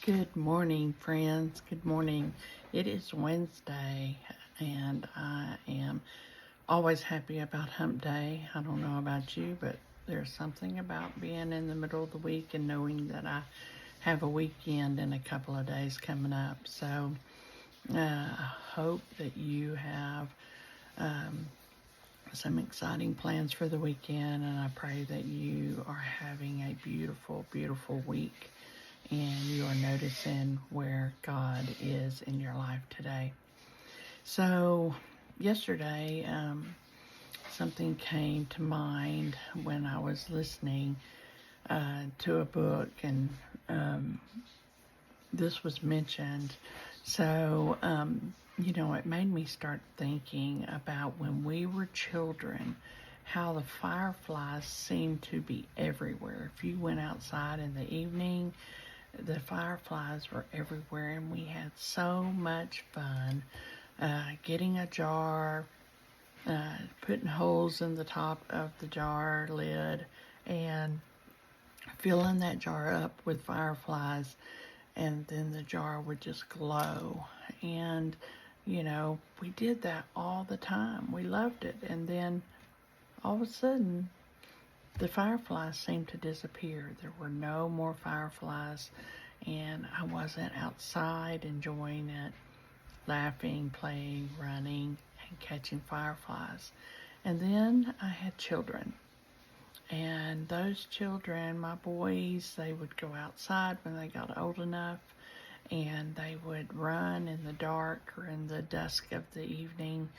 Good morning, friends. Good morning. It is Wednesday, and I am always happy about Hump Day. I don't know about you, but there's something about being in the middle of the week and knowing that I have a weekend in a couple of days coming up. So I hope that you have some exciting plans for the weekend, and I pray that you are having a beautiful, beautiful week and you are noticing where God is in your life today. So yesterday, something came to mind when I was listening to a book, and this was mentioned. So, it made me start thinking about when we were children, how the fireflies seemed to be everywhere. If you went outside in the evening, the fireflies were everywhere, and we had so much fun getting a jar, putting holes in the top of the jar lid, and filling that jar up with fireflies, and then the jar would just glow. And we did that all the time. We loved it. And then all of a sudden, the fireflies seemed to disappear. There were no more fireflies, and I wasn't outside enjoying it, laughing, playing, running, and catching fireflies. And then I had children, and those children, my boys, they would go outside when they got old enough, and they would run in the dark or in the dusk of the evening,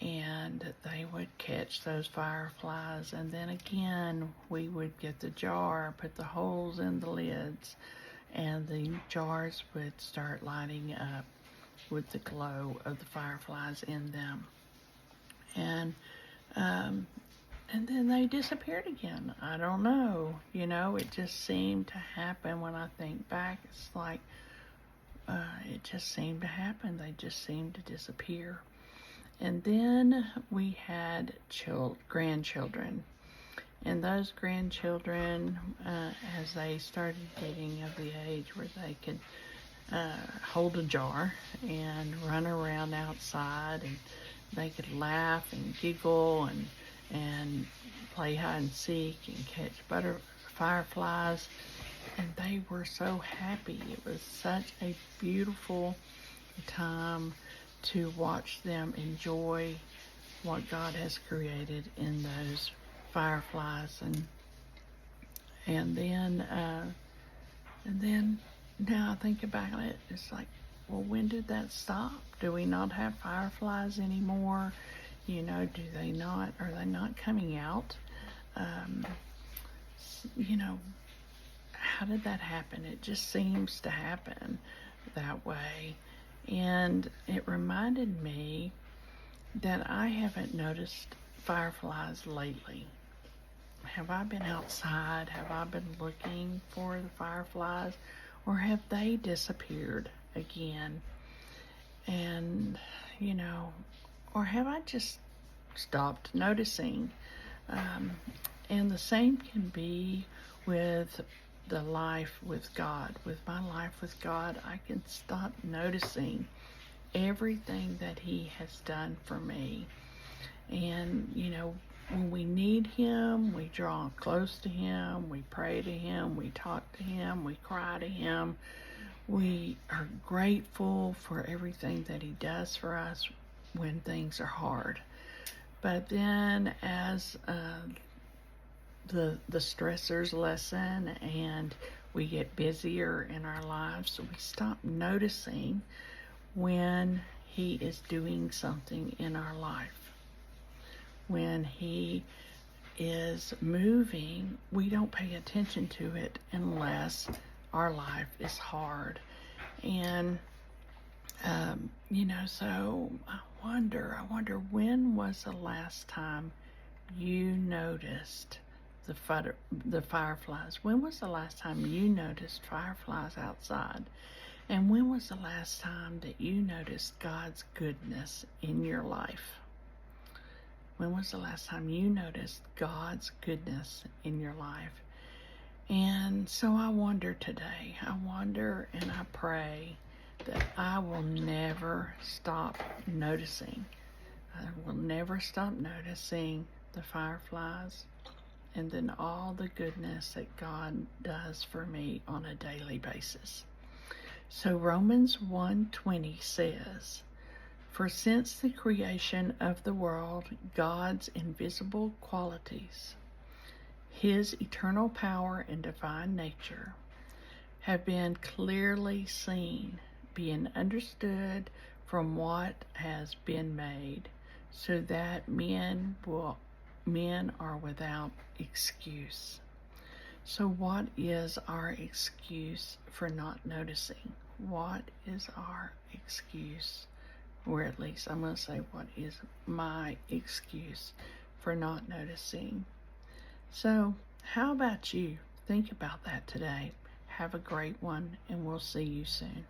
and they would catch those fireflies. And then again, we would get the jar, put the holes in the lids, and the jars would start lighting up with the glow of the fireflies in them. And then they disappeared again. I don't know. It just seemed to happen. When I think back, it's like it just seemed to happen. They just seemed to disappear. And then we had grandchildren. And those grandchildren, as they started getting of the age where they could hold a jar and run around outside, and they could laugh and giggle and play hide and seek and catch fireflies, and they were so happy. It was such a beautiful time to watch them enjoy what God has created in those fireflies. And then now I think about it, it's like, well, when did that stop? Do we not have fireflies anymore? Are they not coming out? How did that happen? It just seems to happen that way. And it reminded me that I haven't noticed fireflies lately. Have I been outside? Have I been looking for the fireflies? Or have they disappeared again? And, or have I just stopped noticing? And the same can be with the life with God. With my life with God, I can stop noticing everything that He has done for me. And, when we need Him, we draw close to Him, we pray to Him, we talk to Him, we cry to Him. We are grateful for everything that He does for us when things are hard. But then as the stressors lessen and we get busier in our lives, we stop noticing when He is doing something in our life. When He is moving, we don't pay attention to it unless our life is hard. And so I wonder when was the last time you noticed the fireflies? When was the last time you noticed fireflies outside? And when was the last time that you noticed God's goodness in your life? When was the last time you noticed God's goodness in your life? And so I wonder today, I wonder and I pray that I will never stop noticing. I will never stop noticing the fireflies and then all the goodness that God does for me on a daily basis. So Romans 1:20 says, "For since the creation of the world, God's invisible qualities, His eternal power and divine nature, have been clearly seen, being understood from what has been made, so that men are without excuse." So what is our excuse for not noticing? What is our excuse? Or at least I'm going to say, what is my excuse for not noticing? So how about you? Think about that today. Have a great one, and we'll see you soon.